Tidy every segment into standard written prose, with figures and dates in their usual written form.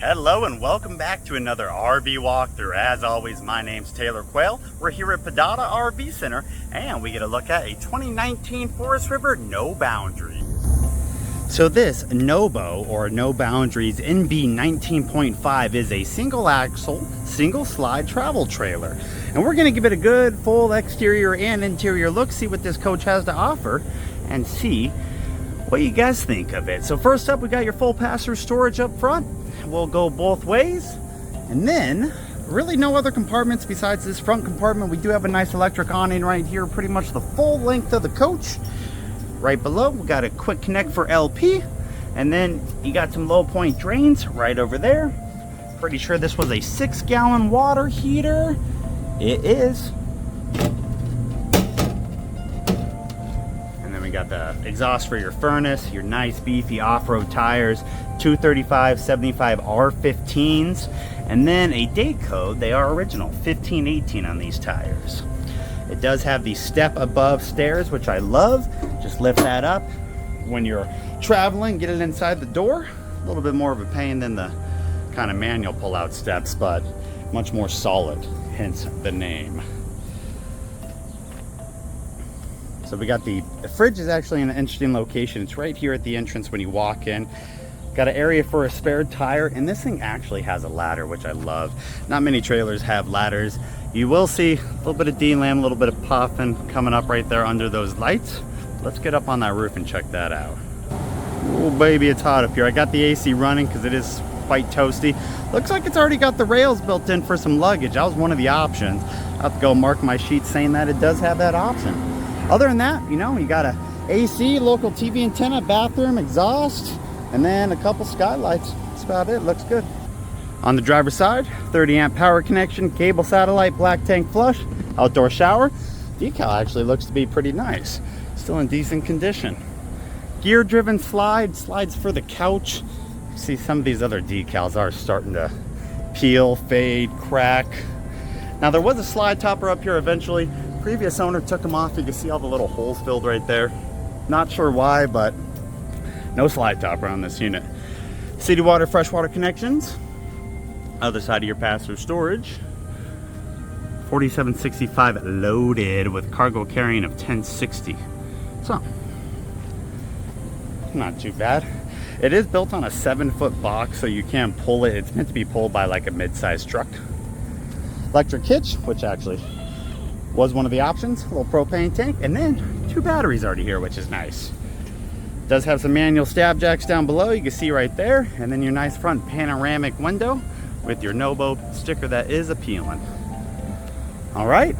Hello and welcome back to another RV walkthrough. As always, my name's Taylor Quayle. We're here at Padada RV Center and we get a look at a 2019 Forest River No Boundaries. So this NOBO, or No Boundaries NB 19.5, is a single axle, single slide travel trailer. And we're gonna give it a good full exterior and interior look, see what this coach has to offer, and see what you guys think of it. So first up, we got your full passenger storage up front. We'll go both ways, and then really no other compartments besides this front compartment. We do have a nice electric awning right here, pretty much the full length of the coach. Right below, we got a quick connect for LP, and then you got some low point drains right over there. Pretty sure this was a 6-gallon water heater. It is. And then we got the exhaust for your furnace, your nice beefy off-road tires, 235/75 R15s, and then a date code. They are original 1518 on these tires. It does have the step above stairs, which I love. Just lift that up when you're traveling, get it inside the door. A little bit more of a pain than the kind of manual pull-out steps, but much more solid, hence the name. So we got the fridge is actually in an interesting location. It's right here at the entrance when you walk in. Got an area for a spare tire, and this thing actually has a ladder, which I love. Not many trailers have ladders. You will see a little bit of D-lam, a little bit of puffing coming up right there under those lights. Let's get up on that roof and check that out. Oh baby, it's hot up here. I got the AC running because it is quite toasty. Looks like it's already got the rails built in for some luggage. That was one of the options. I'll have to go mark my sheet saying that it does have that option. Other than that, you know, you got a AC, local TV antenna, bathroom, exhaust, and then a couple skylights. That's about it. Looks good. On the driver's side, 30 amp power connection, cable satellite, black tank flush, outdoor shower. Decal actually looks to be pretty nice. Still in decent condition. Gear driven slides for the couch. See, some of these other decals are starting to peel, fade, crack. Now there was a slide topper up here eventually. Previous owner took them off. You can see all the little holes filled right there. Not sure why, but no slide topper on this unit. City water, freshwater connections. Other side of your passenger storage. 4765 loaded with cargo carrying of 1060. So, not too bad. It is built on a 7-foot box, so you can pull it. It's meant to be pulled by like a mid-sized truck. Electric hitch, which actually was one of the options. A little propane tank, and then 2 batteries already here, which is nice. Does have some manual stab jacks down below, you can see right there, and then your nice front panoramic window with your NOBO sticker that is appealing. All right,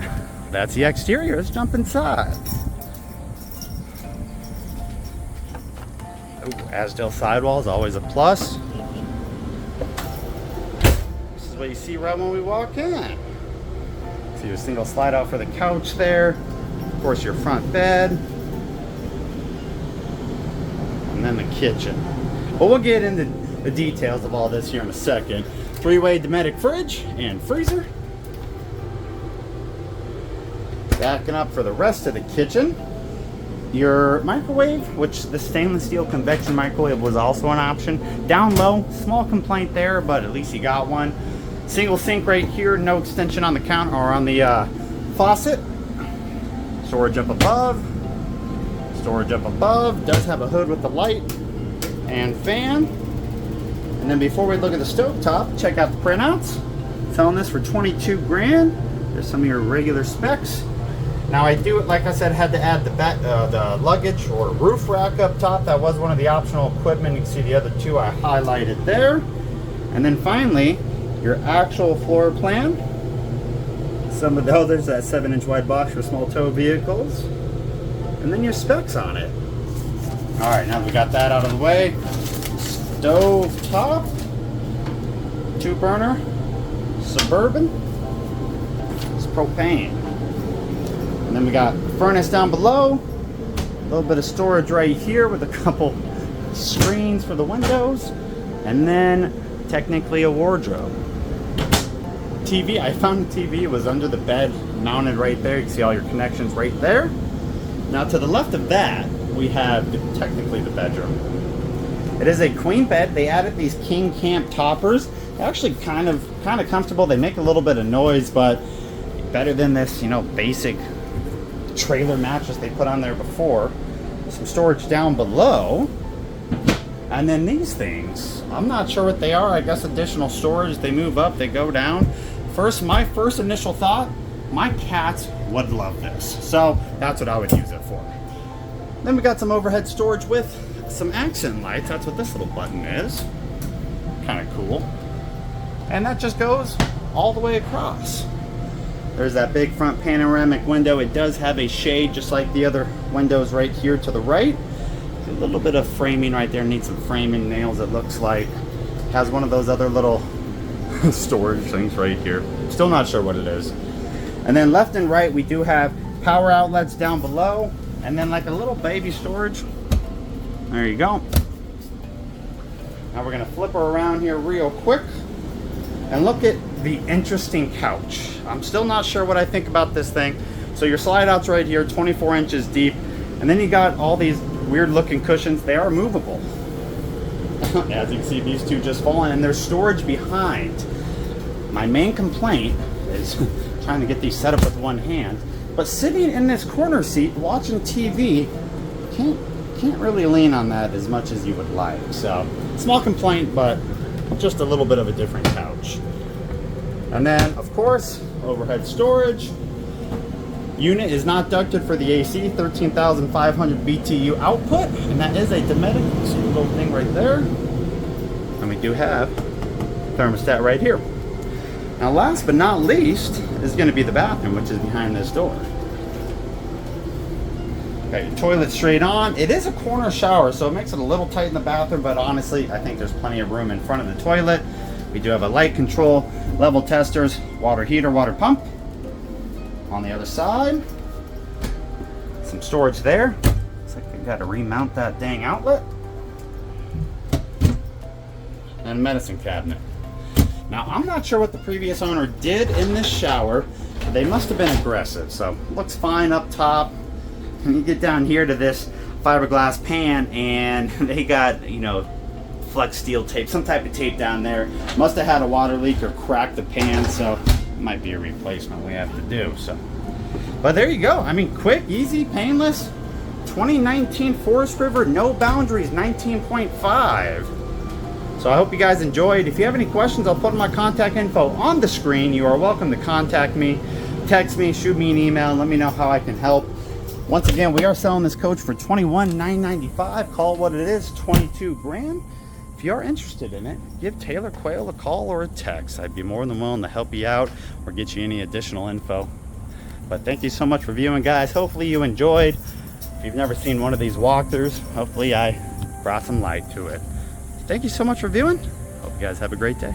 that's the exterior. Let's jump inside. Ooh, Asdale sidewalls, always a plus. This is what you see right when we walk in. See your single slide out for the couch there. Of course, your front bed. And then the kitchen. But we'll get into the details of all this here in a second. 3-way Dometic fridge and freezer. Backing up for the rest of the kitchen. Your microwave, which the stainless steel convection microwave was also an option. Down low, small complaint there, but at least you got one. Single sink right here, no extension on the counter or on the faucet. Storage up above. Storage up above. Does have a hood with the light and fan. And then before we look at the stovetop, check out the printouts. Selling this for 22 grand. There's some of your regular specs. Now I do, like I said, had to add the luggage or roof rack up top. That was one of the optional equipment. You can see the other two I highlighted there. And then finally, your actual floor plan. Some of the others, that 7-inch wide box for small tow vehicles. And then your specs on it. All right, now we got that out of the way. Stove top, 2-burner, Suburban, it's propane. And then we got furnace down below, a little bit of storage right here with a couple screens for the windows, and then technically a wardrobe. TV, I found the TV was under the bed, mounted right there. You can see all your connections right there. Now to the left of that, we have technically the bedroom. It is a queen bed. They added these king camp toppers. They're actually kind of comfortable. They make a little bit of noise, but better than this, you know, basic trailer mattress they put on there before. Some storage down below. And then these things, I'm not sure what they are. I guess additional storage. They move up, they go down. My first initial thought, my cats would love this. So that's what I would use it for. Then we got some overhead storage with some accent lights. That's what this little button is. Kind of cool. And that just goes all the way across. There's that big front panoramic window. It does have a shade just like the other windows right here to the right. A little bit of framing right there. Needs some framing nails, it looks like. Has one of those other little storage things right here. Still not sure what it is. And then left and right we do have power outlets down below. And then like a little baby storage. There you go. Now we're going to flip her around here real quick. And look at the interesting couch. I'm still not sure what I think about this thing. So your slide out's right here, 24 inches deep. And then you got all these weird looking cushions. They are movable. As you can see, these two just falling, and there's storage behind. My main complaint is trying to get these set up with one hand. But sitting in this corner seat watching TV, can't really lean on that as much as you would like. So small complaint, but just a little bit of a different couch. And then of course, overhead storage. Unit is not ducted for the AC, 13,500 BTU output, and that is a Dometic. See the little thing right there. And we do have thermostat right here. Now last but not least is going to be the bathroom, which is behind this door. Got your toilet straight on. It is a corner shower, so it makes it a little tight in the bathroom, but honestly, I think there's plenty of room in front of the toilet. We do have a light control, level testers, water heater, water pump. On the other side, some storage there. Looks like we've got to remount that dang outlet. And a medicine cabinet. Now, I'm not sure what the previous owner did in this shower. They must have been aggressive. So, looks fine up top. And you get down here to this fiberglass pan, and they got, you know, flex steel tape, some type of tape down there. Must have had a water leak or cracked the pan, so it might be a replacement we have to do. So, but there you go. I mean, quick, easy, painless. 2019 Forest River, no boundaries, 19.5. So I hope you guys enjoyed. If you have any questions, I'll put my contact info on the screen. You are welcome to contact me, text me, shoot me an email, and let me know how I can help. Once again, we are selling this coach for $21,995. Call it what it is, 22 grand. If you are interested in it, give Taylor Quayle a call or a text. I'd be more than willing to help you out or get you any additional info. But thank you so much for viewing, guys. Hopefully you enjoyed. If you've never seen one of these walkthroughs, hopefully I brought some light to it. Thank you so much for viewing. Hope you guys have a great day.